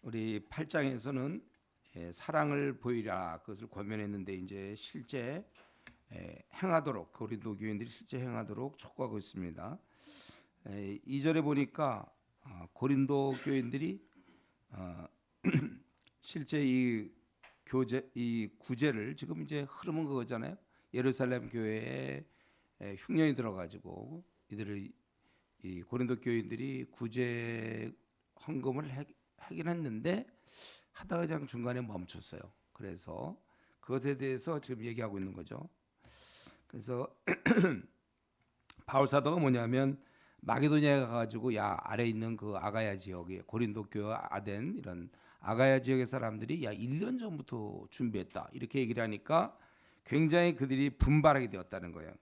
우리 8장에서는 사랑을 보이라 그것을 권면했는데 이제 실제 행하도록 고린도 교인들이 실제 행하도록 촉구하고 있습니다. 2절에 보니까 고린도 교인들이 실제 이 구제를 지금 이제 흐름은 그거잖아요. 예루살렘 교회에 흉년이 들어가지고 이들을 이 고린도 교인들이 구제 헌금을 하긴 했는데 하다가 그냥 중간에 멈췄어요. 그래서 그것에 대해서 지금 얘기하고 있는 거죠. 그래서 바울 사도가 뭐냐면 마게도니아에 가가지고 야 아래 있는 그 아가야 지역에 고린도 교회 아덴 이런 아가야 지역의 사람들이 야 1년 전부터 준비했다 이렇게 얘기를 하니까 굉장히 그들이 분발하게 되었다는 거예요.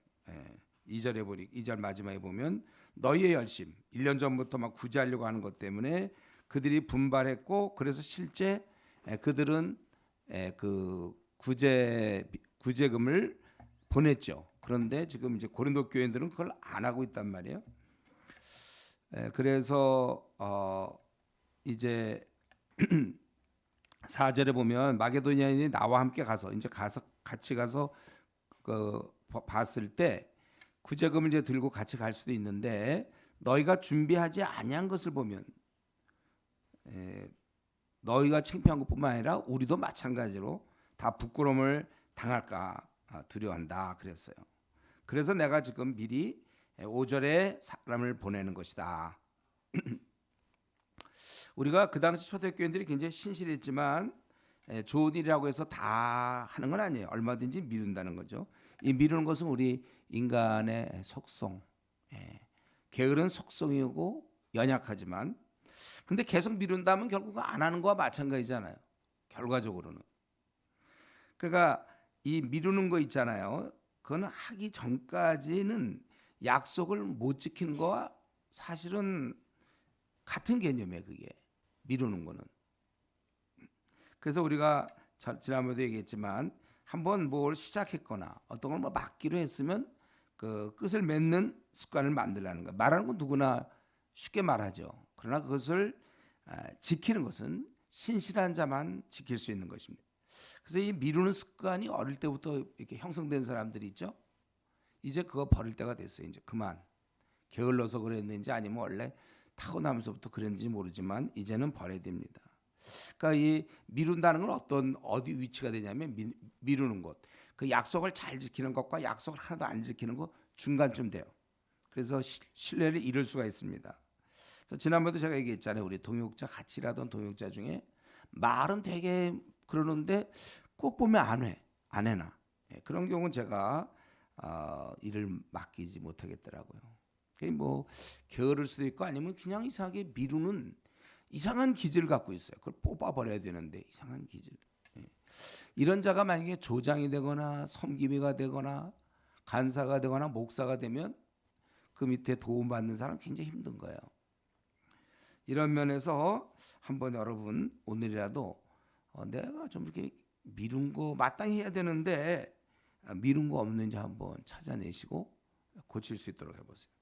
2절에 보니 2절 마지막에 보면 너희의 열심 1년 전부터 막 구제하려고 하는 것 때문에 그들이 분발했고 그래서 실제 그들은 그 구제금을 보냈죠. 그런데 지금 이제 고린도 교인들은 그걸 안 하고 있단 말이에요. 그래서 이제 4절에 보면 마게도니아인이 나와 함께 가서 이제 같이 가서 그 봤을 때 구제금을 이제 들고 같이 갈 수도 있는데 너희가 준비하지 아니한 것을 보면 너희가 창피한 것뿐만 아니라 우리도 마찬가지로 다 부끄러움을 당할까 두려워한다 그랬어요. 그래서 내가 지금 미리 5절에 사람을 보내는 것이다. 우리가 그 당시 초대교인들이 굉장히 신실했지만 좋은 일이라고 해서 다 하는 건 아니에요. 얼마든지 미룬다는 거죠. 이 미루는 것은 우리 인간의 속성, 게으른 속성이고 연약하지만 근데 계속 미룬다면 결국 안 하는 거와 마찬가지잖아요. 결과적으로는. 그러니까 이 미루는 거 있잖아요. 그건 하기 전까지는 약속을 못 지키는 거와 사실은 같은 개념이에요. 그게 미루는 거는. 그래서 우리가 지난번에도 얘기했지만 한번 뭘 시작했거나 어떤 걸 뭐 막기로 했으면 그 끝을 맺는 습관을 만들라는 거. 말하는 건 누구나 쉽게 말하죠. 그러나 그것을 지키는 것은 신실한 자만 지킬 수 있는 것입니다. 그래서 이 미루는 습관이 어릴 때부터 이렇게 형성된 사람들이 있죠. 이제 그거 버릴 때가 됐어요. 이제 그만. 게을러서 그랬는지 아니면 원래 타고나면서부터 그랬는지 모르지만 이제는 버려야 됩니다. 그러니까 이 미룬다는 건 어디 위치가 되냐면 미루는 것. 그 약속을 잘 지키는 것과 약속을 하나도 안 지키는 것 중간쯤 돼요. 그래서 신뢰를 잃을 수가 있습니다. 그래서 지난번에도 제가 얘기했잖아요. 우리 동역자 같이 일하던 동역자 중에 말은 되게 그러는데 꼭 보면 안 해나. 그런 경우는 제가 일을 맡기지 못하겠더라고요. 뭐 게으를 수도 있고 아니면 그냥 이상하게 미루는 이상한 기질을 갖고 있어요. 그걸 뽑아버려야 되는데 이상한 기질. 이런 자가 만약에 조장이 되거나 섬기미가 되거나 간사가 되거나 목사가 되면 그 밑에 도움받는 사람 굉장히 힘든 거예요. 이런 면에서 한번 여러분 오늘이라도 내가 좀 이렇게 미룬 거 마땅히 해야 되는데 미룬 거 없는지 한번 찾아내시고 고칠 수 있도록 해보세요.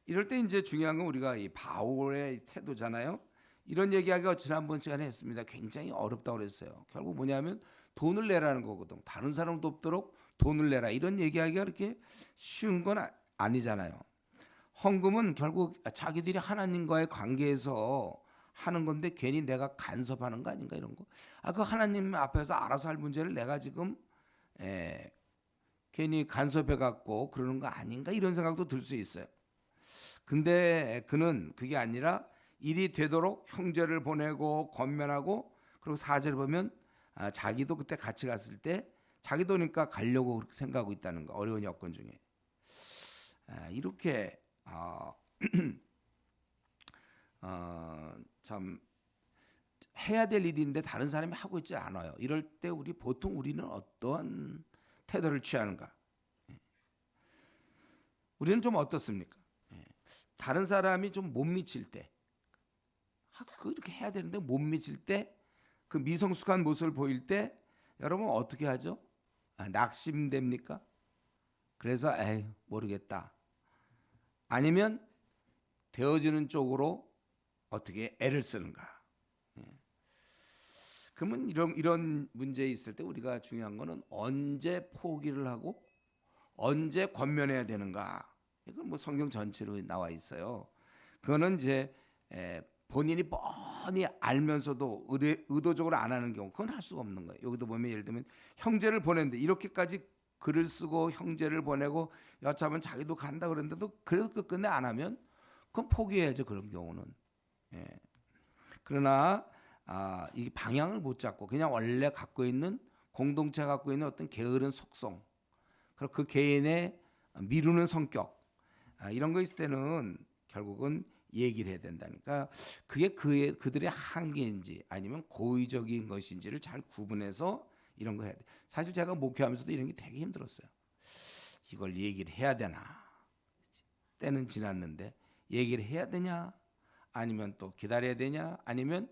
이럴 때 이제 중요한 건 우리가 이 바울의 태도잖아요. 이런 얘기하기가 지난번 시간에 했습니다. 굉장히 어렵다고 그랬어요. 결국 뭐냐면 돈을 내라는 거거든. 다른 사람 돕도록 돈을 내라. 이런 얘기하기가 그렇게 쉬운 건 아니잖아요. 헌금은 결국 자기들이 하나님과의 관계에서 하는 건데 괜히 내가 간섭하는 거 아닌가 이런 거. 그 하나님 앞에서 알아서 할 문제를 내가 지금 괜히 간섭해 갖고 그러는 거 아닌가 이런 생각도 들 수 있어요. 근데 그는 그게 아니라 일이 되도록 형제를 보내고 권면하고 그리고 4절 보면 자기도 그때 같이 갔을 때 자기 도니까 가려고 생각하고 있다는 거. 어려운 여건 중에 이렇게 참 해야 될 일인데 다른 사람이 하고 있지 않아요. 이럴 때 우리는 어떠한 태도를 취하는가? 우리는 좀 어떻습니까? 다른 사람이 좀 못 미칠 때, 그렇게 해야 되는데 못 미칠 때, 그 미성숙한 모습을 보일 때, 여러분 어떻게 하죠? 낙심됩니까? 그래서 에이 모르겠다. 아니면 되어지는 쪽으로 어떻게 애를 쓰는가? 그러면 이런 문제 있을 때 우리가 중요한 거는 언제 포기를 하고 언제 권면해야 되는가. 이건 뭐 성경 전체로 나와 있어요. 그거는 이제 본인이 뻔히 알면서도 의도적으로 안 하는 경우, 그건 할 수가 없는 거예요. 여기도 보면 예를 들면 형제를 보냈는데 이렇게까지 글을 쓰고 형제를 보내고 여차하면 자기도 간다 그랬는데도 그래도 끝끝내 안 하면 그건 포기해야죠. 그런 경우는. 예. 그러나 이 방향을 못 잡고 그냥 원래 갖고 있는 공동체가 갖고 있는 어떤 게으른 속성, 그리고 그 개인의 미루는 성격, 이런 거 있을 때는 결국은 얘기를 해야 된다니까. 그게 그들의 한계인지 아니면 고의적인 것인지를 잘 구분해서 이런 거 해야 돼. 사실 제가 목회하면서도 이런 게 되게 힘들었어요. 이걸 얘기를 해야 되나? 때는 지났는데 얘기를 해야 되냐? 아니면 또 기다려야 되냐? 아니면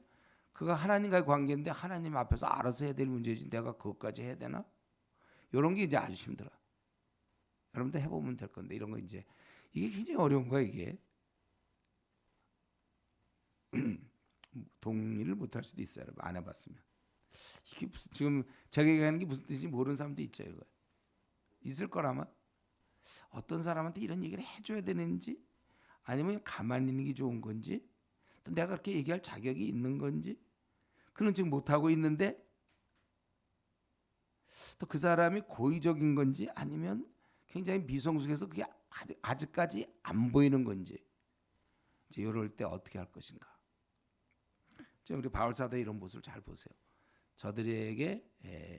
그거 하나님과의 관계인데 하나님 앞에서 알아서 해야 될 문제지 내가 그것까지 해야 되나? 이런 게 이제 아주 힘들어. 여러분도 해보면 될 건데 이런 거 이제 이게 굉장히 어려운 거야 이게. 동의를 못할 수도 있어요. 여러분 안 해봤으면. 이게 무슨, 지금 제가 얘기하는 게 무슨 뜻인지 모르는 사람도 있죠. 이거 있을 거라면 어떤 사람한테 이런 얘기를 해줘야 되는지 아니면 가만히 있는 게 좋은 건지 또 내가 그렇게 얘기할 자격이 있는 건지 그는 지금 못하고 있는데 또 그 사람이 고의적인 건지 아니면 굉장히 미성숙해서 그게 아직까지 안 보이는 건지 이제 이럴 때 어떻게 할 것인가. 지금 우리 바울사도의 이런 모습을 잘 보세요. 저들에게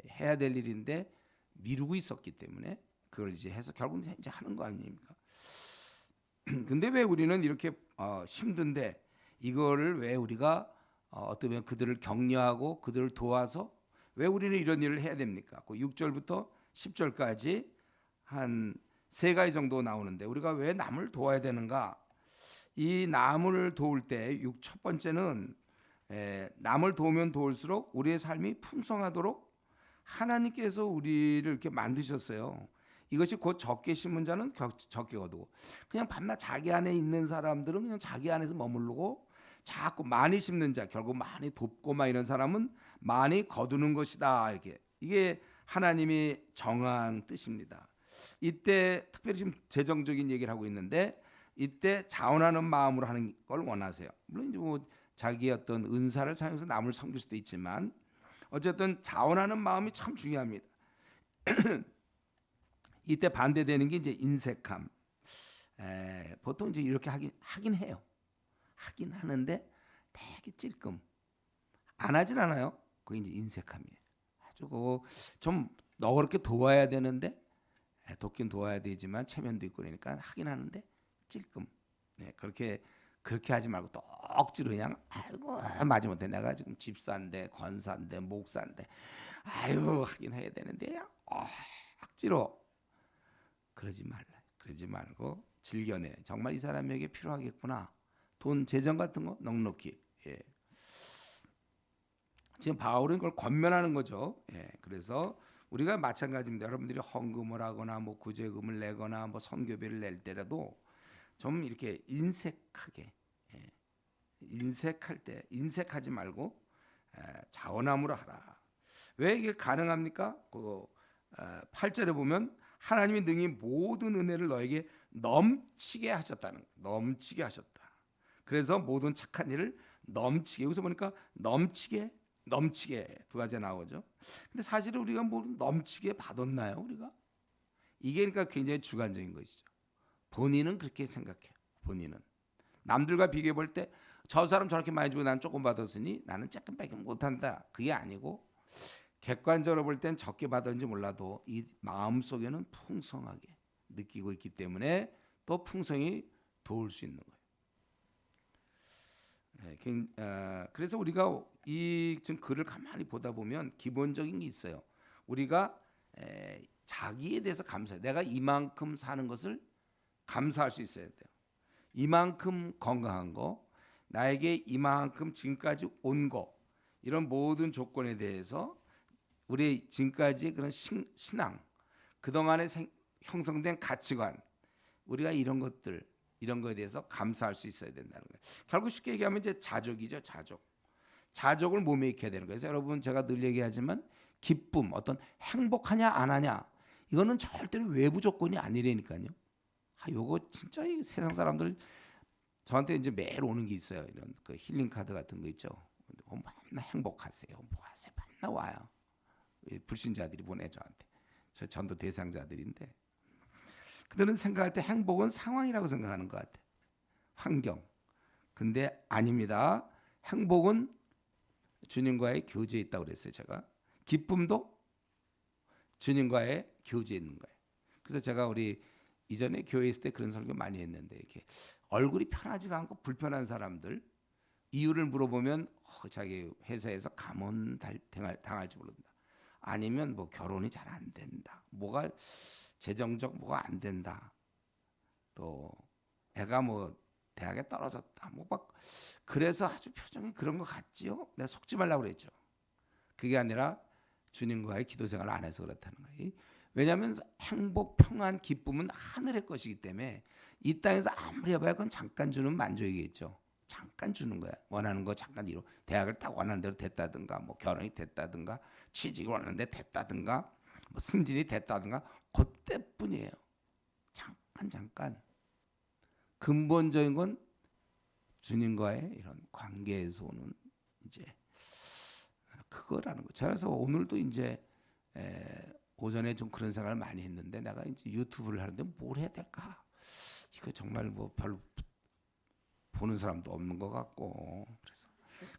해야 될 일인데 미루고 있었기 때문에 그걸 이제 해서 결국 이제 하는 거 아닙니까? 근데 왜 우리는 이렇게 힘든데 이거를 왜 우리가 어떻게 보면 그들을 격려하고 그들을 도와서 왜 우리는 이런 일을 해야 됩니까? 그 6절부터 10절까지 한 세 가지 정도 나오는데 우리가 왜 남을 도와야 되는가? 이 남을 도울 때 첫 번째는 남을 도우면 도울수록 우리의 삶이 풍성하도록 하나님께서 우리를 이렇게 만드셨어요. 이것이 곧 적게 심은 자는 적게 거두고 그냥 밤낮 자기 안에 있는 사람들은 그냥 자기 안에서 머무르고 자꾸 많이 심는 자 결국 많이 돕고 막 이런 사람은 많이 거두는 것이다. 이렇게 이게 하나님이 정한 뜻입니다. 이때 특별히 지금 재정적인 얘기를 하고 있는데 이때 자원하는 마음으로 하는 걸 원하세요. 물론 이제 뭐 자기의 어떤 은사를 사용해서 남을 섬길 수도 있지만 어쨌든 자원하는 마음이 참 중요합니다. 이때 반대되는 게 이제 인색함. 보통 이제 이렇게 하긴 해요. 하긴 하는데 되게 찔끔 안 하진 않아요. 그게 이제 인색함이에요. 아주 좀 너그럽게 도와야 되는데 돕긴 도와야 되지만 체면도 있고 그러니까 하긴 하는데 찔끔. 그렇게 하지 말고 또 억지로 그냥 아이고 마지못해 내가 지금 집사인데 권사인데 목사인데 아유 하긴 해야 되는데 억지로 그러지 말고 즐겨내. 정말 이 사람에게 필요하겠구나. 돈 재정 같은 거 넉넉히. 지금 바울은 그걸 권면하는 거죠. 그래서 우리가 마찬가지입니다. 여러분들이 헌금을 하거나 뭐 구제금을 내거나 뭐 선교비를 낼 때라도 좀 이렇게 인색하게 인색할 때 인색하지 말고 자원함으로 하라. 왜 이게 가능합니까? 8절에 보면 하나님이 능히 모든 은혜를 너에게 넘치게 하셨다는 거예요. 넘치게 하셨다. 그래서 모든 착한 일을 넘치게. 여기서 보니까 넘치게 두 가지 나오죠. 근데 사실은 우리가 뭐 넘치게 받았나요? 우리가 이게 그러니까 굉장히 주관적인 것이죠. 본인은 그렇게 생각해요. 본인은 남들과 비교해 볼 때 저 사람 저렇게 많이 주고 난 조금 받았으니 나는 조금밖에 못한다. 그게 아니고 객관적으로 볼 땐 적게 받았는지 몰라도 이 마음 속에는 풍성하게 느끼고 있기 때문에 또 풍성히 도울 수 있는 거예요. 그래서 우리가 이 지금 글을 가만히 보다 보면 기본적인 게 있어요. 우리가 자기에 대해서 감사해. 내가 이만큼 사는 것을 감사할 수 있어야 돼요. 이만큼 건강한 거, 나에게 이만큼 지금까지 온 거, 이런 모든 조건에 대해서 우리 지금까지의 그런 신앙, 그동안에 형성된 가치관, 우리가 이런 거에 대해서 감사할 수 있어야 된다는 거예요. 결국 쉽게 얘기하면 이제 자족이죠, 자족. 자족을 몸에 익혀야 되는 거예요. 그래서 여러분 제가 늘 얘기하지만 기쁨, 어떤 행복하냐 안 하냐 이거는 절대로 외부 조건이 아니라니까요. 요거 진짜 이 세상 사람들 저한테 이제 매일 오는 게 있어요. 이런 그 힐링 카드 같은 거 있죠. 맨날 행복하세요. 뭐 하세요? 맨날 와요. 불신자들이 보내 저한테. 저 전도 대상자들인데 그들은 생각할 때 행복은 상황이라고 생각하는 것 같아. 환경. 근데 아닙니다. 행복은 주님과의 교제에 있다고 그랬어요. 제가 기쁨도 주님과의 교제에 있는 거예요. 그래서 제가 우리 이전에 교회 있을 때 그런 설교 많이 했는데 이렇게 얼굴이 편하지가 않고 불편한 사람들 이유를 물어보면 자기 회사에서 감원 당할지 모른다. 아니면 뭐 결혼이 잘 안 된다. 뭐가 재정적 뭐가 안 된다. 또 애가 뭐 대학에 떨어졌다. 뭐 막 그래서 아주 표정이 그런 것 같지요. 내가 속지 말라고 그랬죠. 그게 아니라 주님과의 기도 생활을 안 해서 그렇다는 거예요. 왜냐하면 행복, 평안, 기쁨은 하늘의 것이기 때문에 이 땅에서 아무리 해봐야 그건 잠깐 주는 만족이겠죠. 잠깐 주는 거야. 원하는 거 잠깐 이루. 대학을 딱 원하는 대로 됐다든가, 뭐 결혼이 됐다든가, 취직을 원하는데 됐다든가, 뭐 승진이 됐다든가, 그때뿐이에요. 잠깐. 근본적인 건 주님과의 이런 관계에서 오는 이제 그거라는 거. 그래서 오늘도 이제 오전에 좀 그런 생각을 많이 했는데 내가 이제 유튜브를 하는데 뭘 해야 될까? 이거 정말 뭐 별로 보는 사람도 없는 것 같고 그래서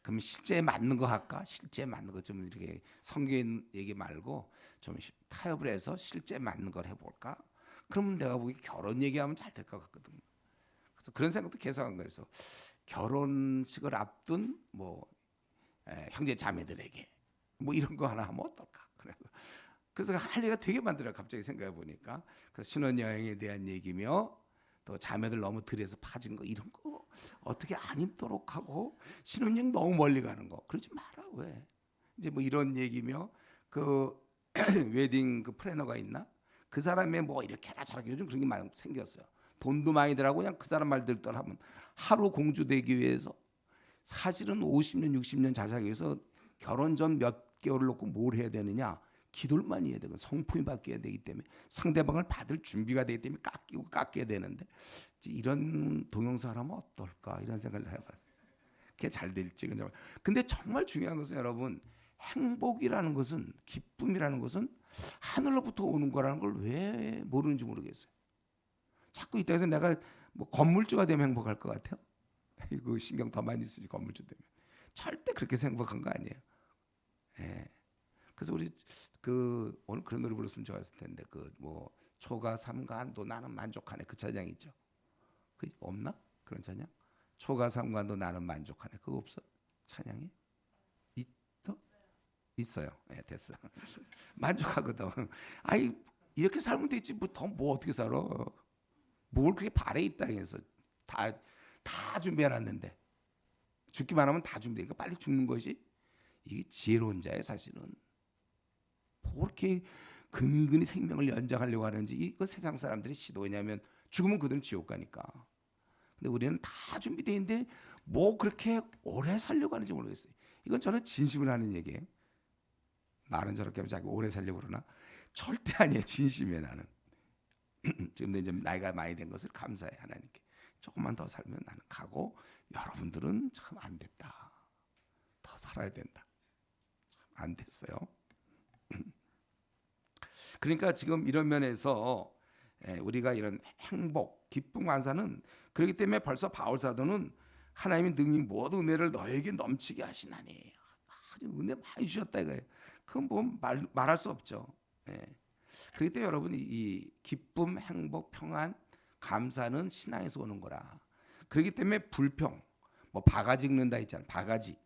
그럼 실제 맞는 거 할까? 실제 맞는 거 좀 이렇게 성경 얘기 말고 좀 타협을 해서 실제 맞는 걸 해볼까? 그러면 내가 보기 결혼 얘기하면 잘 될 것 같거든. 그래서 그런 생각도 계속 한 거예요. 그래서 결혼식을 앞둔 뭐 형제 자매들에게 뭐 이런 거 하나 하면 어떨까? 그래서 할 얘기가 되게 많더라고요. 갑자기 생각해 보니까. 그래서 신혼여행에 대한 얘기며 또 자매들 너무 들여서 파진 거 이런 거 어떻게 안 입도록 하고 신혼여행 너무 멀리 가는 거 그러지 마라 왜? 이제 뭐 이런 얘기며 그 웨딩 그 플래너가 있나? 그 사람의 뭐 이렇게 해라 저렇게 요즘 그런 게 많이 생겼어요. 돈도 많이 들하고 그냥 그 사람 말 듣더라 하면 하루 공주되기 위해서 사실은 50년 60년 자사기 위해서 결혼 전 몇 개월을 놓고 뭘 해야 되느냐? 기도를 많이 해야 되고 성품이 바뀌어야 되기 때문에 상대방을 받을 준비가 되기 때문에 깎여야 되는데 이런 동영상을 하면 어떨까 이런 생각을 해봤어요. 그게 잘 될지 근데 정말 중요한 것은 여러분 행복이라는 것은 기쁨이라는 것은 하늘로부터 오는 거라는 걸 왜 모르는지 모르겠어요. 자꾸 이따해서 내가 뭐 건물주가 되면 행복할 것 같아요. 이거 신경 더 많이 쓰지 건물주 되면 절대 그렇게 행복한 거 아니에요. 예. 그래서 우리 그 오늘 그런 노래 불렀으면 좋았을 텐데 그 뭐 초가 삼간도 나는 만족하네 그 찬양 있죠. 그 없나 그런 찬양? 초가 삼간도 나는 만족하네 그거 없어? 찬양이 있어? 있어요. 예, 됐어. 만족하거든. 아이 이렇게 살면 되지 뭐 어떻게 살아? 뭘 그렇게 바래 이 땅에서 다 준비해놨는데 죽기만 하면 다 준비되니까 빨리 죽는 것이 이게 지혜로운 자의 사실은. 뭐 그렇게 근근히 생명을 연장하려고 하는지 이거 세상 사람들이 시도. 왜냐하면 죽으면 그들은 지옥 가니까. 근데 우리는 다 준비되어 있는데 뭐 그렇게 오래 살려고 하는지 모르겠어요. 이건 저는 진심을 하는 얘기예요. 말은 저렇게 하면 자기 오래 살려고 그러나 절대 아니에요. 진심이에요 나는. 지금 이제 나이가 많이 된 것을 감사해 하나님께. 조금만 더 살면 나는 가고 여러분들은 참 안 됐다. 더 살아야 된다. 안 됐어요. 그러니까 지금 이런 면에서 우리가 이런 행복, 기쁨 감사는 그렇기 때문에 벌써 바울 사도는 하나님의 능히 모든 은혜를 너에게 넘치게 하시나니 아주 은혜 많이 주셨다 이거예요. 그건 뭐 말할 수 없죠. 예. 그렇기 때문에 여러분 이 기쁨, 행복, 평안, 감사는 신앙에서 오는 거라. 그렇기 때문에 불평, 뭐 바가지 긁는다 있잖아. 바가지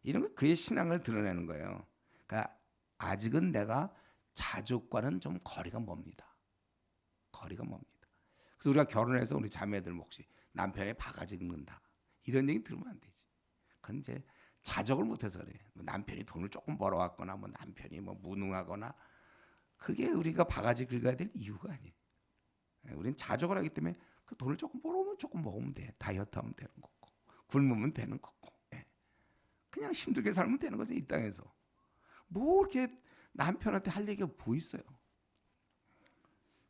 이런 건 그의 신앙을 드러내는 거예요. 그러니까 아직은 내가 자족과는 좀 거리가 멉니다. 거리가 멉니다. 그래서 우리가 결혼해서 우리 자매들 혹시 남편의 바가지 긁는다 이런 얘기 들으면 안 되지. 그건 이제 자족을 못해서 그래. 뭐 남편이 돈을 조금 벌어왔거나 뭐 남편이 뭐 무능하거나 그게 우리가 바가지 긁어야 될 이유가 아니에요. 우리는 자족을 하기 때문에 그 돈을 조금 벌어오면 조금 먹으면 돼. 다이어트 하면 되는 거고 굶으면 되는 거고. 예. 그냥 힘들게 살면 되는 거죠. 이 땅에서 뭐 이렇게 남편한테 할 얘기가 뭐 있어요.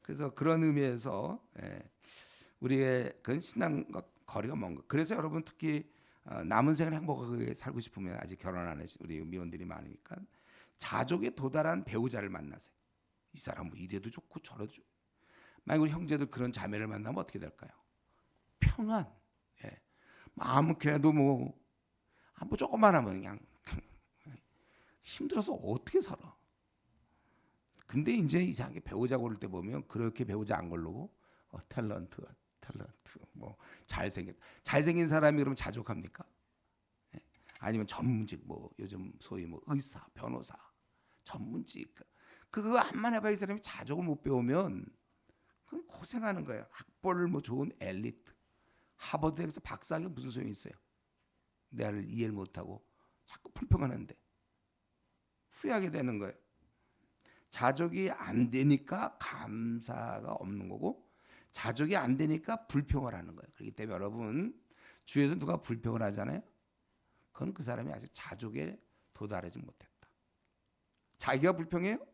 그래서 그런 의미에서 우리의 그 신앙과 거리가 먼 거. 그래서 여러분 특히 남은 생을 행복하게 살고 싶으면 아직 결혼 안 하신 우리 미혼들이 많으니까 자족에 도달한 배우자를 만나세요. 이 사람 뭐 이래도 좋고 저래도 좋고. 만약 우리 형제들 그런 자매를 만나면 어떻게 될까요? 평안. 예. 마음은 그래도 뭐 조금만 하면 그냥 힘들어서 어떻게 살아. 근데 이제 이상하게 배우자 고를 때 보면 그렇게 배우자 안 고르고 탤런트 뭐 잘생긴 사람이 그러면 자족합니까? 예. 아니면 전문직 뭐 요즘 소위 뭐 의사, 변호사, 전문직 그거 한만 해봐 이 사람이 자족을 못 배우면 그건 고생하는 거예요. 학벌을 뭐 좋은 엘리트 하버드에서 박사하기 무슨 소용이 있어요? 나를 이해를 못하고 자꾸 불평하는데 후회하게 되는 거예요. 자족이 안 되니까 감사가 없는 거고 자족이 안 되니까 불평을 하는 거예요. 그렇기 때문에 여러분 주위에서 누가 불평을 하잖아요. 그건 그 사람이 아직 자족에 도달하지 못했다. 자기가 불평해요?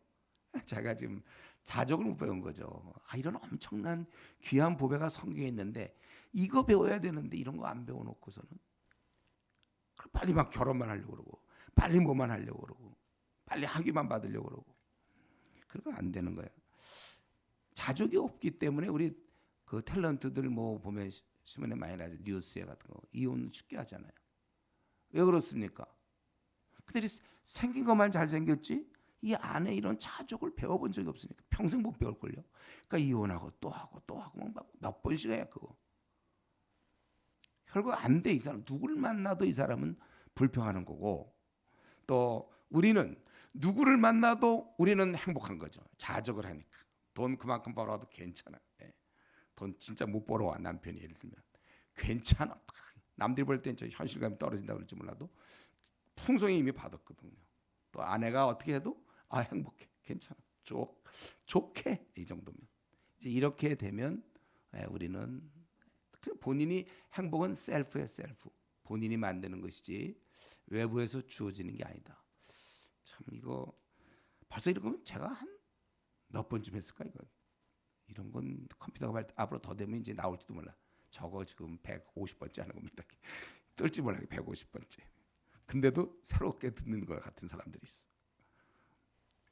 자기가 지금 자족을 못 배운 거죠. 이런 엄청난 귀한 보배가 성경에 있는데 이거 배워야 되는데 이런 거 안 배워놓고서는 빨리 막 결혼만 하려고 그러고 빨리 뭐만 하려고 그러고 빨리 학위만 받으려고 그러고 그거 안 되는 거예요. 자족이 없기 때문에 우리 그 탤런트들 뭐 보면 신문에 많이 나죠. 뉴스에 같은 거 이혼 쉽게 하잖아요. 왜 그렇습니까? 그들이 생긴 것만 잘생겼지 이 안에 이런 자족을 배워본 적이 없으니까 평생 못 배울걸요. 그러니까 이혼하고 또 하고 몇 번씩 해야 그거. 결국 안 돼. 이 사람 누구를 만나도 이 사람은 불평하는 거고 또 우리는 누구를 만나도 우리는 행복한 거죠. 자족을 하니까. 돈 그만큼 벌어도 괜찮아. 돈 진짜 못 벌어와 남편이 예를 들면 괜찮아. 남들이 볼 땐 저 현실감이 떨어진다고 그럴지 몰라도 풍성이 이미 받았거든요. 또 아내가 어떻게 해도 행복해. 괜찮아. 좋게 이 정도면. 이제 이렇게 되면 우리는 본인이 행복은 셀프예요. 셀프. 본인이 만드는 것이지 외부에서 주어지는 게 아니다. 참 이거 벌써 이러면 제가 한 몇 번쯤 했을까 이거. 이런 건 컴퓨터가 앞으로 더 되면 이제 나올지도 몰라. 저거 지금 150번째 하는 겁니다. 뜰지 몰라 150번째. 근데도 새롭게 듣는 것 같은 사람들이 있어.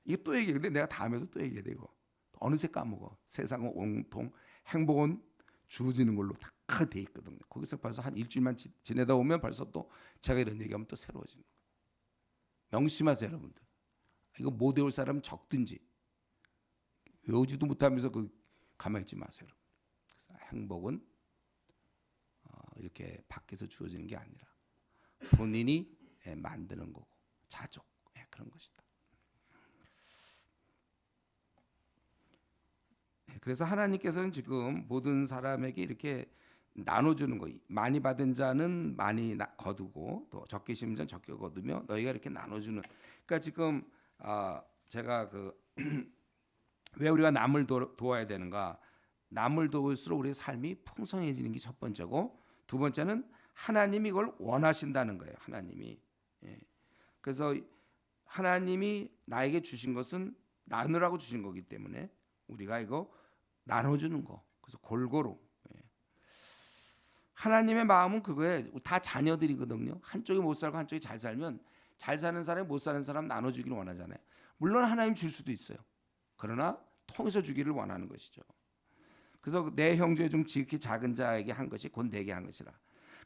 이게 또 얘기해. 근데 내가 다음에도 또 얘기해야 돼 이거. 어느새 까먹어. 세상은 온통 행복은 주어지는 걸로 다 돼 있거든요. 거기서 벌써 한 일주일만 지내다 오면 벌써 또 제가 이런 얘기하면 또 새로워지는 거예요. 명심하세요 여러분들. 이거 못 외울 사람은 적든지 외우지도 못하면서 가만히 있지 마세요. 그래서 행복은 이렇게 밖에서 주어지는 게 아니라 본인이 만드는 거고 자족 그런 것이다. 그래서 하나님께서는 지금 모든 사람에게 이렇게 나눠주는 거. 많이 받은 자는 많이 거두고 또 적게 심은 자는 적게 거두며 너희가 이렇게 나눠주는. 그러니까 지금 제가 왜 우리가 남을 도와야 되는가? 남을 도울수록 우리의 삶이 풍성해지는 게 첫 번째고 두 번째는 하나님이 이걸 원하신다는 거예요. 하나님이. 그래서 하나님이 나에게 주신 것은 나누라고 주신 거기 때문에 우리가 이거 나눠주는 거. 그래서 골고루. 하나님의 마음은 그거에 다 자녀들이거든요. 한쪽이 못 살고 한쪽이 잘 살면 잘 사는 사람이 못 사는 사람 나눠주기를 원하잖아요. 물론 하나님 줄 수도 있어요. 그러나 통해서 주기를 원하는 것이죠. 그래서 내 형제 중 지극히 작은 자에게 한 것이 곧 내게 한 것이라.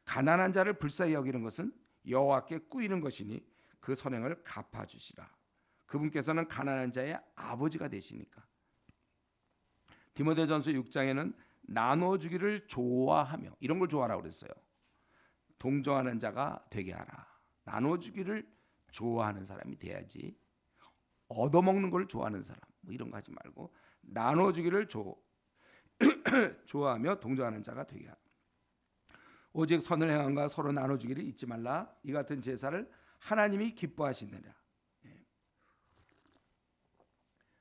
가난한 자를 불쌍히 여기는 것은 여호와께 꾸이는 것이니 그 선행을 갚아주시라. 그분께서는 가난한 자의 아버지가 되시니까. 디모데전서 6장에는 나눠주기를 좋아하며 이런 걸 좋아하라고 그랬어요. 동정하는 자가 되게 하라. 나눠주기를 좋아하는 사람이 돼야지. 얻어먹는 걸 좋아하는 사람 뭐 이런 거 하지 말고 나눠주기를 좋아하며 동정하는 자가 되게 하라. 오직 선을 행함과 서로 나눠주기를 잊지 말라. 이 같은 제사를 하나님이 기뻐하시느니라.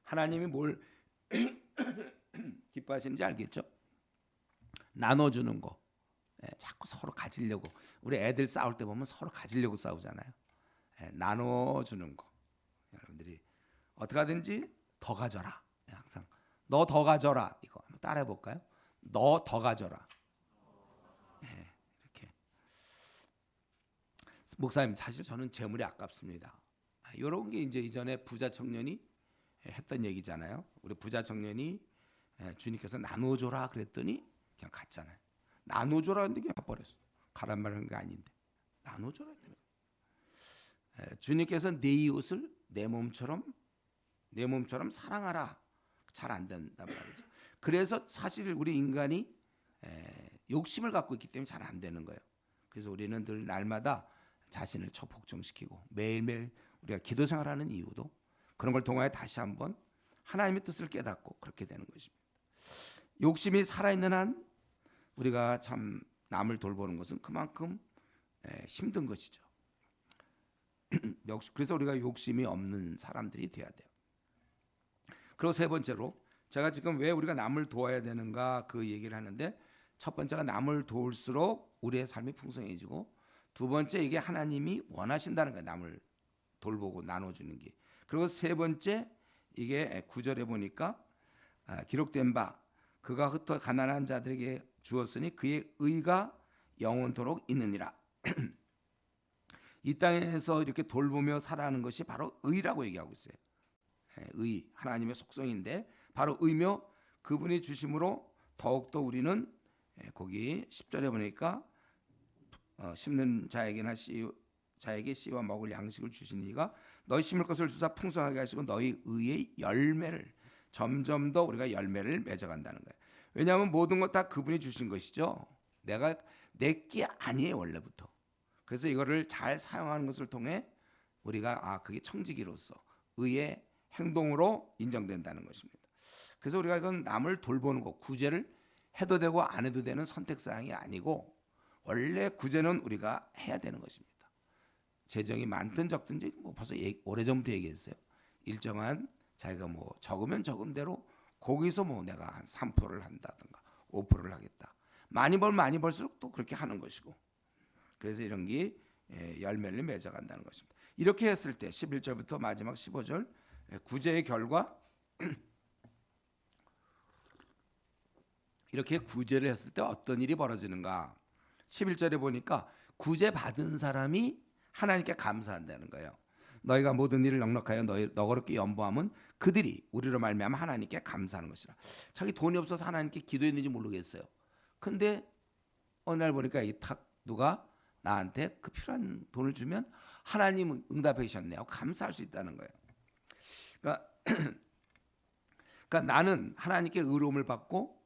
하나님이 뭘 기뻐하시는지 알겠죠? 나눠주는 거. 자꾸 서로 가지려고. 우리 애들 싸울 때 보면 서로 가지려고 싸우잖아요. 나눠주는 거. 여러분들이 어떻게 하든지 더 가져라. 항상 너 더 가져라. 이거 한번 따라해 볼까요? 너 더 가져라. 이렇게. 목사님, 사실 저는 재물이 아깝습니다. 이런 게 이제 이전에 부자 청년이 했던 얘기잖아요. 우리 부자 청년이 주님께서 나눠줘라 그랬더니 그냥 갔잖아요. 나눠줘라 했는데 그냥 가버렸어. 가란 말하는 게 아닌데 나눠줘라 했더니. 주님께서 내 이웃을 내 몸처럼 사랑하라. 잘 안 된단 말이죠. 그래서 사실 우리 인간이 욕심을 갖고 있기 때문에 잘 안 되는 거예요. 그래서 우리는 늘 날마다 자신을 복종시키고 매일매일 우리가 기도 생활하는 이유도 그런 걸 통하여 다시 한번 하나님의 뜻을 깨닫고 그렇게 되는 것입니다. 욕심이 살아있는 한 우리가 참 남을 돌보는 것은 그만큼 힘든 것이죠. 그래서 우리가 욕심이 없는 사람들이 돼야 돼요. 그리고 세 번째로 제가 지금 왜 우리가 남을 도와야 되는가 그 얘기를 하는데, 첫 번째가 남을 도울수록 우리의 삶이 풍성해지고, 두 번째 이게 하나님이 원하신다는 거예요. 남을 돌보고 나눠주는 게. 그리고 세 번째 이게 9절에 보니까 기록된 바 그가 흩어 가난한 자들에게 주었으니 그의 의가 영원토록 있느니라. 이 땅에서 이렇게 돌보며 살아가는 것이 바로 의라고 얘기하고 있어요. 의, 하나님의 속성인데 바로 의며 그분이 주심으로 더욱더 우리는 거기 10절에 보니까 심는 자에게 씨와 먹을 양식을 주시니가 너희 심을 것을 주사 풍성하게 하시고 너희 의의 열매를 점점 더 우리가 열매를 맺어간다는 거예요. 왜냐하면 모든 것 다 그분이 주신 것이죠. 내가 내게 아니에요 원래부터. 그래서 이거를 잘 사용하는 것을 통해 우리가 그게 청지기로서 의의 행동으로 인정된다는 것입니다. 그래서 우리가 이건 남을 돌보는 것, 구제를 해도 되고 안 해도 되는 선택사항이 아니고 원래 구제는 우리가 해야 되는 것입니다. 재정이 많든 적든지 벌써 오래전부터 얘기했어요. 일정한 자기가 적으면 적은 대로 거기서 내가 한 3%를 한다든가 5%를 하겠다. 많이 벌수록 또 그렇게 하는 것이고. 그래서 이런 게 열매를 맺어간다는 것입니다. 이렇게 했을 때 11절부터 마지막 15절 구제의 결과, 이렇게 구제를 했을 때 어떤 일이 벌어지는가. 11절에 보니까 구제 받은 사람이 하나님께 감사한다는 거예요. 너희가 모든 일을 넉넉하여 너그럽게 연보함은 그들이 우리로 말미암아 하나님께 감사하는 것이라. 자기 돈이 없어서 하나님께 기도했는지 모르겠어요. 근데 어느 날 보니까 누가 나한테 그 필요한 돈을 주면 하나님 응답해 주셨네요. 감사할 수 있다는 거예요. 그러니까 나는 하나님께 의로움을 받고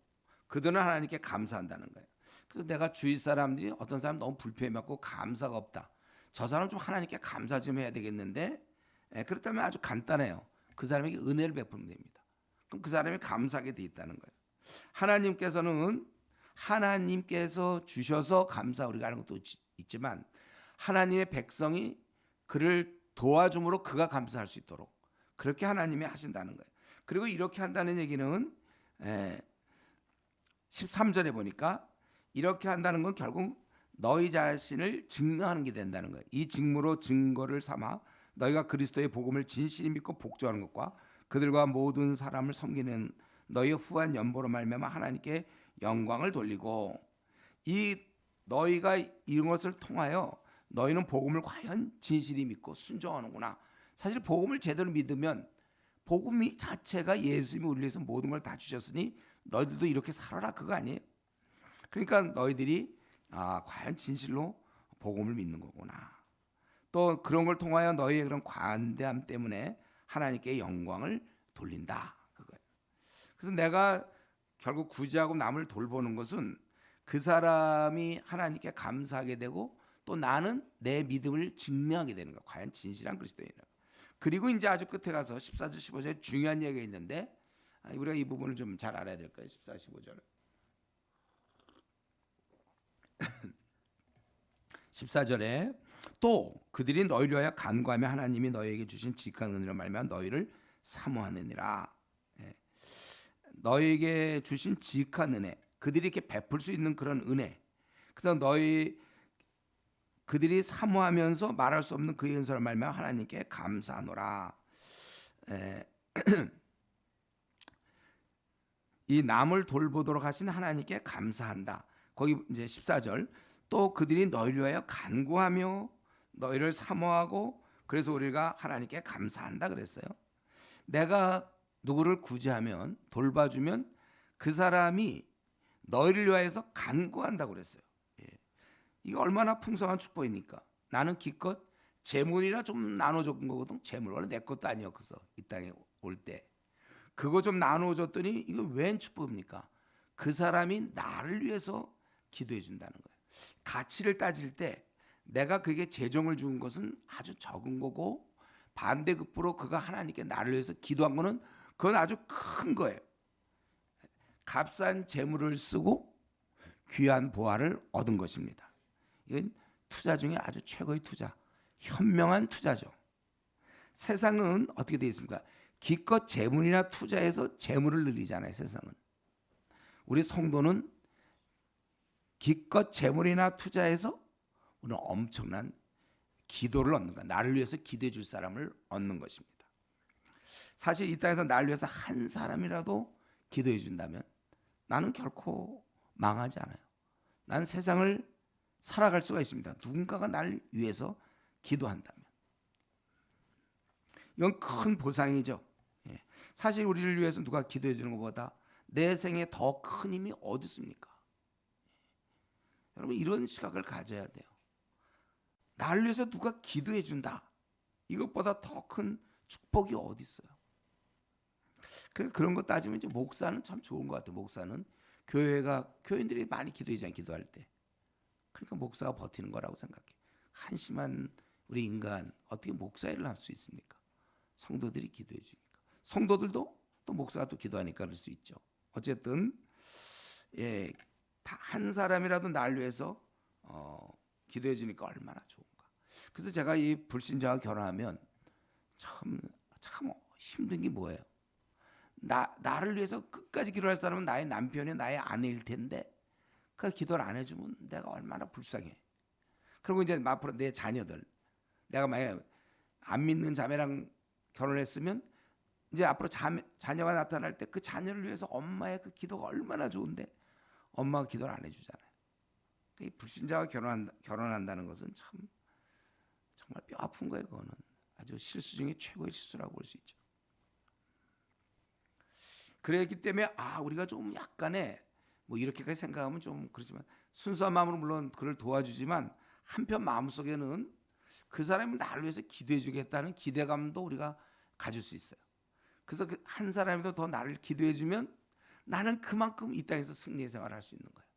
그들은 하나님께 감사한다는 거예요. 그래서 내가 주위 사람들이 어떤 사람 너무 불평해갖고 감사가 없다. 저 사람 좀 하나님께 감사 좀 해야 되겠는데, 그렇다면 아주 간단해요. 그 사람에게 은혜를 베푸면 됩니다. 그럼 그 사람이 감사하게 돼 있다는 거예요. 하나님께서 주셔서 감사 우리가 하는 것도 있지만 하나님의 백성이 그를 도와줌으로 그가 감사할 수 있도록 그렇게 하나님이 하신다는 거예요. 그리고 이렇게 한다는 얘기는 13절에 보니까 이렇게 한다는 건 결국 너희 자신을 증명하는 게 된다는 거예요. 이 직무로 증거를 삼아 너희가 그리스도의 복음을 진실히 믿고 복종하는 것과 그들과 모든 사람을 섬기는 너희의 후한 연보로 말미암아 하나님께 영광을 돌리고, 이 너희가 이런 것을 통하여 너희는 복음을 과연 진실히 믿고 순종하는구나. 사실 복음을 제대로 믿으면 복음 자체가 예수님이 우리를 위해서 모든 걸 다 주셨으니 너희들도 이렇게 살아라, 그거 아니에요? 그러니까 너희들이 과연 진실로 복음을 믿는 거구나. 또 그런 걸 통하여 너희의 그런 관대함 때문에 하나님께 영광을 돌린다, 그거예요. 그래서 내가 결국 구제하고 남을 돌보는 것은 그 사람이 하나님께 감사하게 되고 또 나는 내 믿음을 증명하게 되는 거예요. 과연 진실한 그리스도인이라. 그리고 이제 아주 끝에 가서 14절 15절에 중요한 얘기가 있는데 우리가 이 부분을 좀 잘 알아야 될 거예요. 14, 15절을. 14절에 또 그들이 너희를 위하여 간구하며 하나님이 너희에게 주신 지극한 은혜로 말미암아 너희를 사모하느니라. 너희에게 주신 지극한 은혜, 그들이 이렇게 베풀 수 있는 그런 은혜, 그래서 너희 그들이 사모하면서 말할 수 없는 그의 은혜로 말미암아 하나님께 감사하노라. 에, 이 남을 돌보도록 하신 하나님께 감사한다. 거기 이제 14절 또 그들이 너희를 위하여 간구하며 너희를 사모하고 그래서 우리가 하나님께 감사한다 그랬어요. 내가 누구를 구제하면 돌봐주면 그 사람이 너희를 위하여서 간구한다고 그랬어요. 예. 이거 얼마나 풍성한 축복입니까? 나는 기껏 재물이나 좀 나눠줬던 거거든. 재물 원래 내 것도 아니었어. 이 땅에 올 때. 그거 좀 나눠줬더니 이거 웬 축복입니까? 그 사람이 나를 위해서 기도해 준다는 거예요. 가치를 따질 때 내가 그게 재정을 준 것은 아주 적은 거고 반대급부로 그가 하나님께 나를 위해서 기도한 거는 그건 아주 큰 거예요. 값싼 재물을 쓰고 귀한 보화를 얻은 것입니다. 이건 투자 중에 아주 최고의 투자, 현명한 투자죠. 세상은 어떻게 되어 있습니까? 기껏 재물이나 투자해서 재물을 늘리잖아요. 세상은. 우리 성도는 기껏 재물이나 투자해서 우리는 엄청난 기도를 얻는 거야. 나를 위해서 기도해 줄 사람을 얻는 것입니다. 사실 이 땅에서 나를 위해서 한 사람이라도 기도해 준다면 나는 결코 망하지 않아요. 난 세상을 살아갈 수가 있습니다. 누군가가 나를 위해서 기도한다면. 이건 큰 보상이죠. 예. 사실 우리를 위해서 누가 기도해 주는 것보다 내 생에 더 큰 힘이 어디 있습니까? 여러분 이런 시각을 가져야 돼요. 나를 위해서 누가 기도해 준다. 이것보다 더 큰 축복이 어디 있어요? 그런 거 따지면 이제 목사는 참 좋은 것 같아요. 목사는 교인들이 많이 기도하잖아요. 기도할 때. 그러니까 목사가 버티는 거라고 생각해. 한심한 우리 인간 어떻게 목사 일을 할 수 있습니까? 성도들이 기도해 주니까. 성도들도 또 목사가 또 기도하니까 그럴 수 있죠. 어쨌든 예, 한 사람이라도 날 위해서 기도해 주니까 얼마나 좋은가. 그래서 제가 이 불신자와 결혼하면 참 힘든 게 뭐예요? 나를 위해서 끝까지 기도할 사람은 나의 남편이 나의 아내일 텐데 그 기도를 안 해주면 내가 얼마나 불쌍해. 그리고 이제 앞으로 내 자녀들, 내가 만약 안 믿는 자매랑 결혼했으면 이제 앞으로 자녀가 나타날 때 그 자녀를 위해서 엄마의 그 기도가 얼마나 좋은데 엄마가 기도를 안 해주잖아요. 이 불신자와 결혼한다는 것은 참 정말 뼈 아픈 거예요. 그거는 아주 실수 중에 최고의 실수라고 볼 수 있죠. 그랬기 때문에 우리가 좀 약간의 뭐 이렇게까지 생각하면 좀 그렇지만 순수한 마음으로 물론 그를 도와주지만 한편 마음속에는 그 사람이 나를 위해서 기도해 주겠다는 기대감도 우리가 가질 수 있어요. 그래서 그 한 사람이라도 더 나를 기도해 주면 나는 그만큼 이 땅에서 승리의 생활을 할 수 있는 거예요.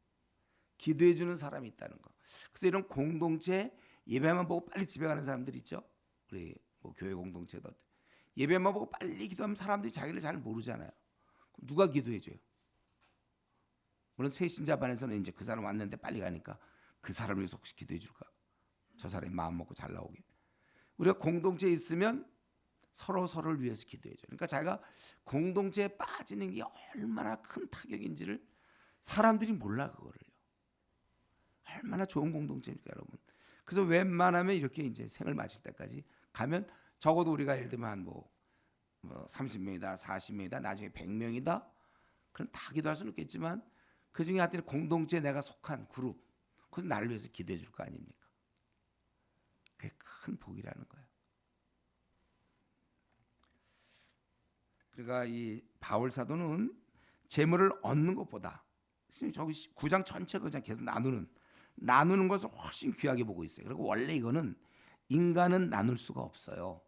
기도해 주는 사람이 있다는 거. 그래서 이런 공동체 예배만 보고 빨리 집에 가는 사람들 있죠. 우리 뭐 교회 공동체도 예배만 보고 빨리 기도하면 사람들이 자기를 잘 모르잖아요. 그럼 누가 기도해 줘요? 물론 새신자 반에서는 이제 그 사람 왔는데 빨리 가니까 그 사람을 위해서 혹시 기도해 줄까? 저 사람이 마음 먹고 잘 나오게. 우리가 공동체에 있으면 서로를 위해서 기도해 줘요. 그러니까 자기가 공동체에 빠지는 게 얼마나 큰 타격인지를 사람들이 몰라 그거를요. 얼마나 좋은 공동체입니까, 여러분? 그래서 웬만하면 이렇게 이제 생을 마칠 때까지 가면 적어도 우리가 예를 들면 한 뭐 30명이다, 40명이다, 나중에 100명이다. 그럼 다 기도할 수는 있겠지만 그 중에 하여튼 공동체에 내가 속한 그룹, 그래서 나를 위해서 기도해 줄 거 아닙니까? 그게 큰 복이라는 거예요. 그러니까 이 바울 사도는 재물을 얻는 것보다 저기 9장 전체 그냥 계속 나누는 것을 훨씬 귀하게 보고 있어요. 그리고 원래 이거는 인간은 나눌 수가 없어요.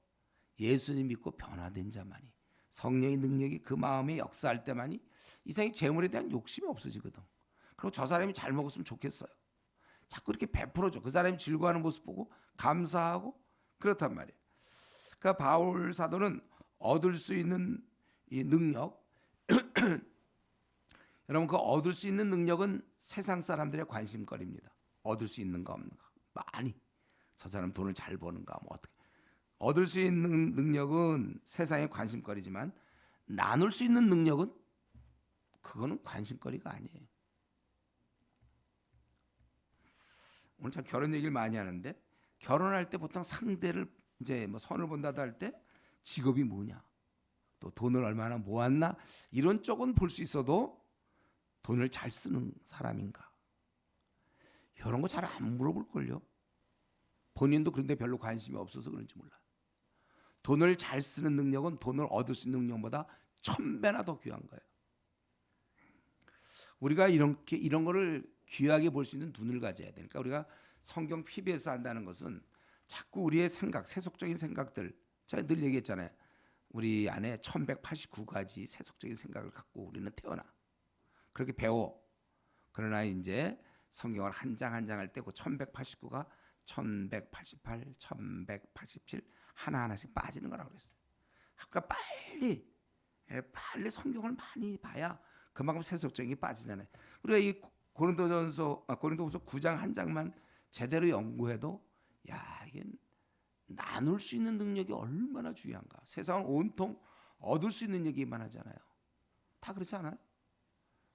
예수님 믿고 변화된 자만이 성령의 능력이 그 마음에 역사할 때만이 이상이 재물에 대한 욕심이 없어지거든. 그리고 저 사람이 잘 먹었으면 좋겠어요. 자꾸 이렇게 베풀어줘. 그 사람이 즐거워하는 모습 보고 감사하고 그렇단 말이에요. 그러니까 바울 사도는 얻을 수 있는 이 능력 여러분 그 얻을 수 있는 능력은 세상 사람들의 관심거리입니다. 얻을 수 있는가 없는가 많이 저 사람 돈을 잘 버는가 뭐 어떻게 얻을 수 있는 능력은 세상의 관심거리지만 나눌 수 있는 능력은 그거는 관심거리가 아니에요. 오늘 참 결혼 얘기를 많이 하는데 결혼할 때 보통 상대를 이제 뭐 선을 본다도 할 때 직업이 뭐냐, 또 돈을 얼마나 모았나 이런 쪽은 볼 수 있어도 돈을 잘 쓰는 사람인가 이런 거 잘 안 물어볼 걸요. 본인도 그런데 별로 관심이 없어서 그런지 몰라. 돈을 잘 쓰는 능력은 돈을 얻을 수 있는 능력보다 1000배나 더 귀한 거예요. 우리가 이런 거를 귀하게 볼 수 있는 눈을 가져야 되니까 우리가 성경 PBS 한다는 것은 자꾸 우리의 생각, 세속적인 생각들, 제가 늘 얘기했잖아요. 우리 안에 1189가지 세속적인 생각을 갖고 우리는 태어나. 그렇게 배워. 그러나 이제 성경을 한 장 한 장 할 때 그 1189가 1188, 1187 하나하나씩 빠지는 거라고 그랬어요. 그러니까 빨리 성경을 많이 봐야 그만큼 세속적인 게 빠지잖아요. 우리가 이 고린도후서 9장 한 장만 제대로 연구해도 이게 나눌 수 있는 능력이 얼마나 중요한가. 세상을 온통 얻을 수 있는 얘기만 하잖아요. 다 그렇지 않아요?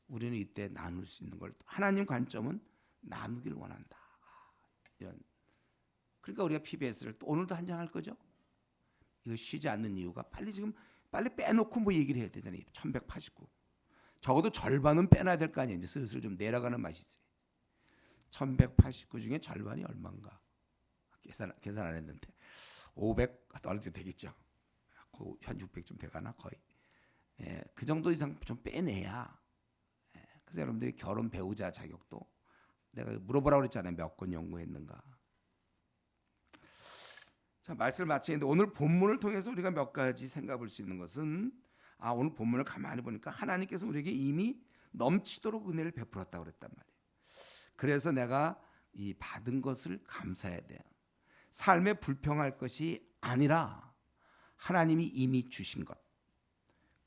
우리는 이때 나눌 수 있는 걸 하나님 관점은 나누길 원한다. 이런. 그러니까 우리가 PBS를 또 오늘도 한 장 할 거죠. 이거 쉬지 않는 이유가 빨리 빼놓고 뭐 얘기를 해야 되잖아요. 1189. 적어도 절반은 빼놔야 될 거 아니에요. 이제 슬슬 좀 내려가는 맛이 있어요. 1189 중에 절반이 얼마인가? 계산 안 했는데 500 어느 정도 되겠죠. 한 600좀 돼가나 거의. 그 정도 이상 좀 빼내야. 그래서 여러분들이 결혼 배우자 자격도 내가 물어보라고 그랬잖아요. 몇 권 연구했는가. 자, 말씀을 마치는데 오늘 본문을 통해서 우리가 몇 가지 생각해 볼 수 있는 것은 오늘 본문을 가만히 보니까 하나님께서 우리에게 이미 넘치도록 은혜를 베풀었다고 그랬단 말이에요. 그래서 내가 이 받은 것을 감사해야 돼요. 삶에 불평할 것이 아니라 하나님이 이미 주신 것.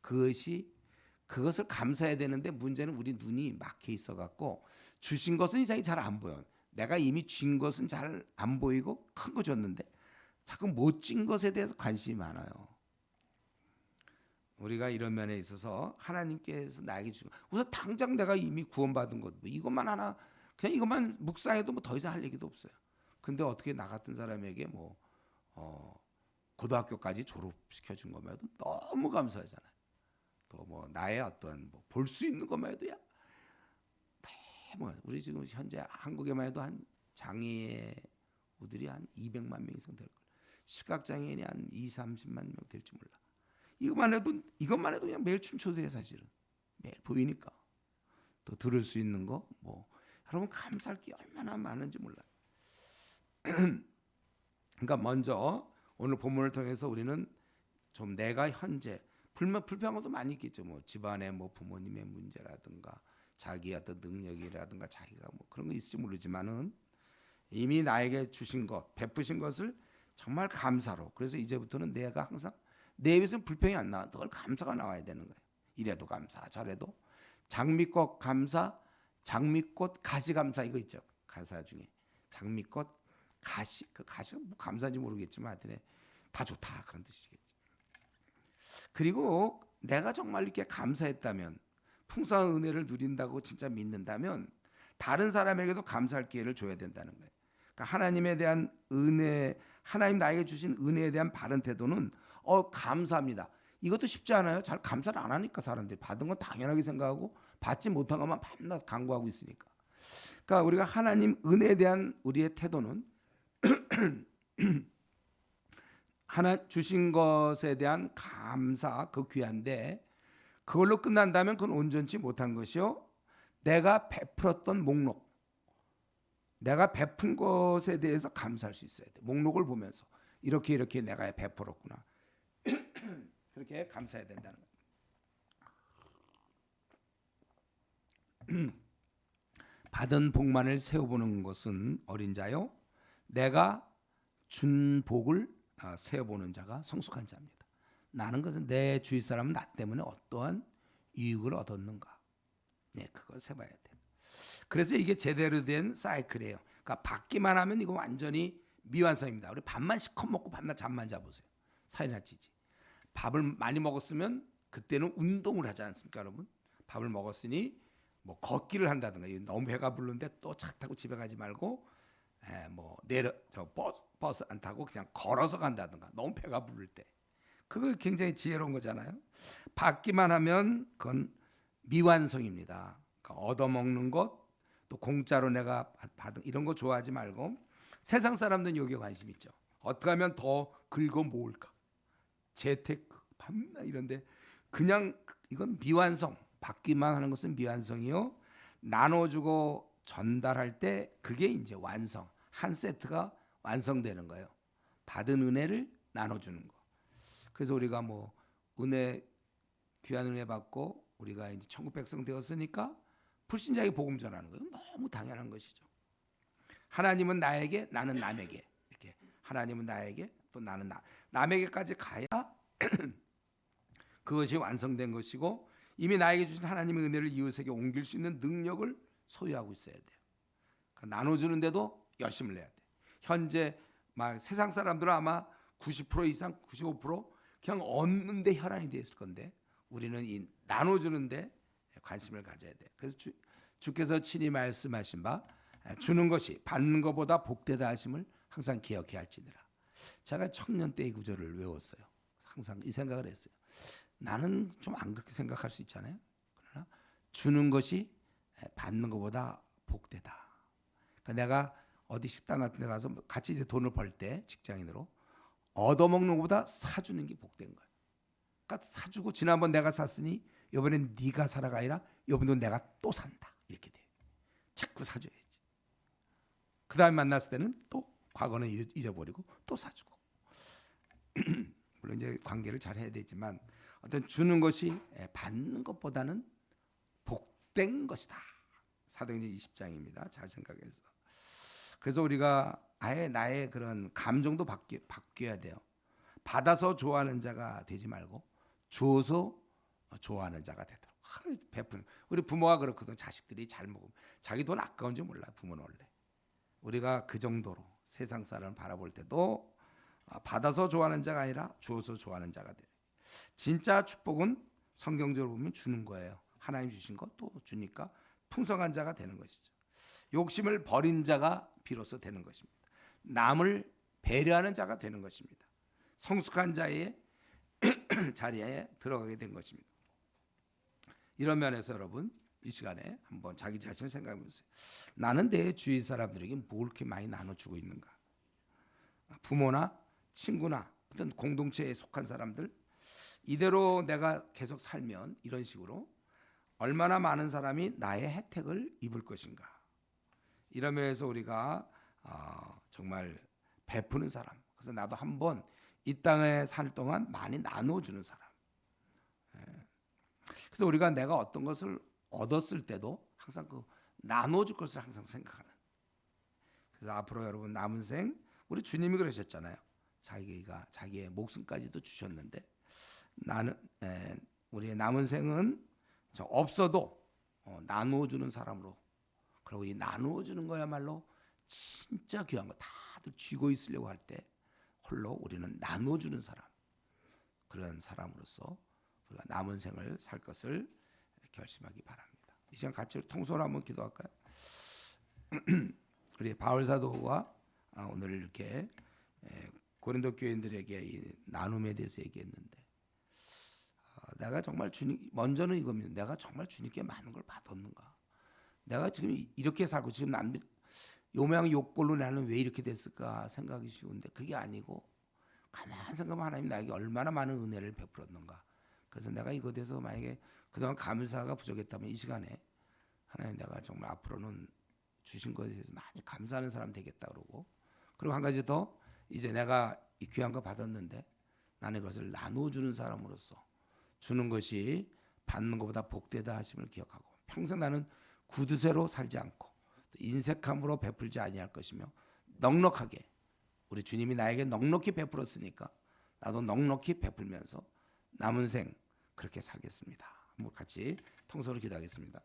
그것을 감사해야 되는데 문제는 우리 눈이 막혀 있어 갖고 주신 것은 이상히 잘 안 보여. 내가 이미 준 것은 잘 안 보이고 큰 거 줬는데 자꾸 못 준 것에 대해서 관심이 많아요. 우리가 이런 면에 있어서 하나님께서 나에게 주신 것, 우선 당장 내가 이미 구원받은 것, 뭐 이것만 하나 그냥 이것만 묵상해도 뭐 더 이상 할 얘기도 없어요. 근데 어떻게 나 같은 사람에게 고등학교까지 졸업시켜 준 것만 해도 너무 감사하잖아요. 또 뭐 나의 어떤 볼 수 있는 것만 해도 우리 지금 현재 한국에만 해도 한 장애우들이 한 200만 명 이상 될 거예요. 시각장애인이 한 30만 명 될지 몰라. 이것만 해도 그냥 매일 춤춰도 돼 사실은. 매일 보이니까. 또 들을 수 있는 거 여러분 감사할 게 얼마나 많은지 몰라요. 그러니까 먼저 오늘 본문을 통해서 우리는 좀 내가 현재 불평한 것도 많이 있겠죠. 집안의 부모님의 문제라든가 자기 어떤 능력이라든가 자기가 그런 거 있을지 모르지만은 이미 나에게 주신 것, 베푸신 것을 정말 감사로. 그래서 이제부터는 내가 항상 내 입에서는 불평이 안 나와. 늘 감사가 나와야 되는 거예요. 이래도 감사, 저래도 장미꽃 감사, 장미꽃 가시 감사 이거 있죠. 가사 중에 장미꽃 가시, 그 가시가 감사인지 모르겠지만 하여튼 다 좋다 그런 뜻이겠지. 그리고 내가 정말 이렇게 감사했다면 풍성한 은혜를 누린다고 진짜 믿는다면 다른 사람에게도 감사할 기회를 줘야 된다는 거예요. 그러니까 하나님에 대한 은혜, 하나님 나에게 주신 은혜에 대한 바른 태도는 감사합니다. 이것도 쉽지 않아요. 잘 감사를 안 하니까 사람들이 받은 건 당연하게 생각하고 받지 못한 것만 밤낮 간구하고 있으니까. 그러니까 우리가 하나님 은혜에 대한 우리의 태도는 하나 주신 것에 대한 감사 그 귀한데 그걸로 끝난다면 그건 온전치 못한 것이요. 내가 베풀었던 목록, 내가 베푼 것에 대해서 감사할 수 있어야 돼. 목록을 보면서 이렇게 내가 베풀었구나. 그렇게 감사해야 된다는 거예요. 받은 복만을 세어보는 것은 어린 자요. 내가 준 복을 세어보는 자가 성숙한 자입니다. 나는 것은 내 주위 사람은 나 때문에 어떠한 유익을 얻었는가. 그걸 세봐야 돼. 그래서 이게 제대로 된 사이클이에요. 그러니까 받기만 하면 이거 완전히 미완성입니다. 우리 밥만 시커 먹고 밤낮 잠만 자보세요. 살이나 찌지. 밥을 많이 먹었으면 그때는 운동을 하지 않습니까, 여러분? 밥을 먹었으니 걷기를 한다든가 너무 배가 부른데 또 차 타고 집에 가지 말고 뭐 내려 저 버스 안 타고 그냥 걸어서 간다든가 너무 배가 부를 때 그거 굉장히 지혜로운 거잖아요. 받기만 하면 그건 미완성입니다. 그러니까 얻어먹는 것 또 공짜로 내가 받은 이런 거 좋아하지 말고 세상 사람들은 여기에 관심 있죠. 어떻게 하면 더 긁어 모을까? 재테크, 밤나 이런데 그냥 이건 미완성. 받기만 하는 것은 미완성이요. 나눠주고 전달할 때 그게 이제 완성. 한 세트가 완성되는 거예요. 받은 은혜를 나눠주는 거. 그래서 우리가 뭐 은혜 귀한 은혜 받고 우리가 이제 천국 백성 되었으니까 불신자에게 복음 전하는 거예요. 너무 당연한 것이죠. 하나님은 나에게, 나는 남에게 이렇게 하나님은 나에게 또 나는 남에게까지 가야 그것이 완성된 것이고 이미 나에게 주신 하나님의 은혜를 이웃에게 옮길 수 있는 능력을 소유하고 있어야 돼요. 그러니까 나눠주는데도 열심을 내야 돼. 현재 막 세상 사람들은 아마 90% 이상, 95% 그냥 얻는데 혈안이 돼 있을 건데 우리는 이 나눠주는데 관심을 가져야 돼. 그래서 주께서 친히 말씀하신 바 주는 것이 받는 것보다 복되다 하심을 항상 기억해야 할지니라. 제가 청년 때 이 구절을 외웠어요. 항상 이 생각을 했어요. 나는 좀 안 그렇게 생각할 수 있잖아요. 그러나 주는 것이 받는 것보다 복되다. 그러니까 내가 어디 식당 같은 데 가서 같이 이제 돈을 벌 때 직장인으로 얻어먹는 것보다 사주는 게 복된 거예요. 그러니까 사주고 지난번 내가 샀으니 이번엔 네가 사라가 아니라 이번도 내가 또 산다. 이렇게 돼. 자꾸 사줘야지. 그 다음에 만났을 때는 또 과거는 잊어버리고 또 사주고. 물론 이제 관계를 잘 해야 되지만 어떤 주는 것이 받는 것보다는 복된 것이다. 사도행전 20장입니다. 잘 생각해서. 그래서 우리가 아예 나의 그런 감정도 바뀌어야 돼요. 받아서 좋아하는 자가 되지 말고 줘서 좋아하는 자가 되도록 베푸는. 우리 부모가 그렇거든. 자식들이 잘 먹으면 자기 돈 아까운 줄 몰라. 부모는 원래. 우리가 그 정도로 세상 사람을 바라볼 때도 받아서 좋아하는 자가 아니라 주어서 좋아하는 자가 돼. 진짜 축복은 성경적으로 보면 주는 거예요. 하나님 주신 것도 주니까 풍성한 자가 되는 것이죠. 욕심을 버린 자가 비로소 되는 것입니다. 남을 배려하는 자가 되는 것입니다. 성숙한 자의 자리에 들어가게 된 것입니다. 이런 면에서 여러분 이 시간에 한번 자기 자신을 생각해 보세요. 나는 내 주위 사람들에게 뭘 이렇게 많이 나눠주고 있는가? 부모나 친구나 어떤 공동체에 속한 사람들 이대로 내가 계속 살면 이런 식으로 얼마나 많은 사람이 나의 혜택을 입을 것인가? 이런 면에서 우리가 정말 베푸는 사람. 그래서 나도 한번 이 땅에 살 동안 많이 나눠주는 사람. 그래서 우리가 내가 어떤 것을 얻었을 때도 항상 그 나눠줄 것을 항상 생각하는. 그래서 앞으로 여러분 남은 생 우리 주님이 그러셨잖아요. 자기가 자기의 목숨까지도 주셨는데 나는 우리의 남은 생은 없어도 나누어주는 사람으로. 그리고 이 나누어주는 거야말로 진짜 귀한 거. 다들 쥐고 있으려고 할 때 홀로 우리는 나누어주는 사람. 그런 사람으로서 우리가 남은 생을 살 것을 결심하기 바랍니다. 이 시간 같이 통솔 한번 기도할까요? 우리 바울 사도가 오늘 이렇게 고린도 교인들에게 이 나눔에 대해서 얘기했는데 내가 정말 주님 먼저는 이겁니다. 내가 정말 주님께 많은 걸 받았는가? 내가 지금 이렇게 살고 지금 요명 욕골로 나는 왜 이렇게 됐을까 생각이 쉬운데 그게 아니고 가만히 생각하면 하나님 나에게 얼마나 많은 은혜를 베풀었는가. 그래서 내가 이거에 대해서 만약에 그동안 감사가 부족했다면 이 시간에 하나님 내가 정말 앞으로는 주신 것에 대해서 많이 감사하는 사람 되겠다 그러고 그리고 한 가지 더 이제 내가 이 귀한 거 받았는데 나는 그것을 나눠주는 사람으로서 주는 것이 받는 것보다 복되다 하심을 기억하고 평생 나는 구두쇠로 살지 않고 인색함으로 베풀지 아니할 것이며 넉넉하게 우리 주님이 나에게 넉넉히 베풀었으니까 나도 넉넉히 베풀면서 남은 생 그렇게 살겠습니다. 한번 같이 통솔을 기도하겠습니다.